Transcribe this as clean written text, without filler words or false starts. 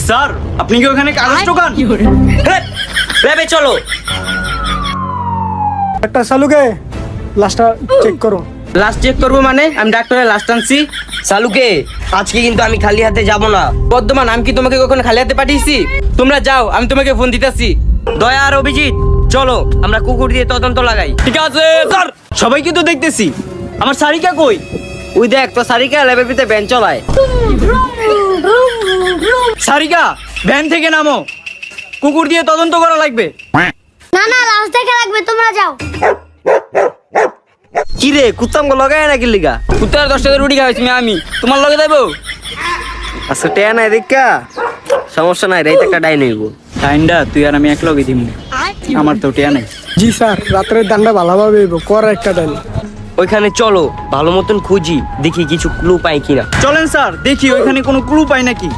Sir আপনি কি ওখানে কাগজ ঢোকান? ল্যাবে চলো। একটা সালুকে লাস্টটা চেক করো। লাস্ট চেক করবো মানে? আমি ডাক্তারের লাস্ট আনছি। সালুকে আজকে কিন্তু আমি খালি হাতে যাব না। বর্ধমান, আমি কি তোমাকে কখনো খালি হাতে পাঠিয়েছি? তোমরা যাও, আমি তোমাকে ফোন দিতেছি। দয়া আর অভিজিৎ চলো, আমরা কুকুর দিয়ে তদন্ত লাগাই। ঠিক আছে স্যার, সবাইকে তো দেখতেছি। আমার সারিকা কই? ওই দেখ তো সারিকা ল্যাবের ভিতরে ভ্যান চলায়। সারিকা ভ্যান থেকে নামো, কুকুর দিয়ে তদন্ত করা লাগবে। না না, লাশ দেখে লাগবে, তোমরা যাও। কি রে কুত্তামগো লগায় নাকি লিগা? কুত্তার 10 টাকা রুটি খাওয়াইছি আমি, তোমার লগে দেবো? আচ্ছা টেয়া নাই দেখা, সমস্যা নাই, রাইতে একটা ডাই নেব। টাইমটা তুই আর আমি এক লগে দিম, আমার তো টিয়া নাই। জি স্যার, রাত্রের দান্ডা ভালোভাবে কর একটা দেন। ওইখানে চলো, ভালো মতন খুঁজি, দেখি কিছু ক্লু পাই কিনা। চলেন স্যার, দেখি ওইখানে কোনো ক্লু পাই নাকি।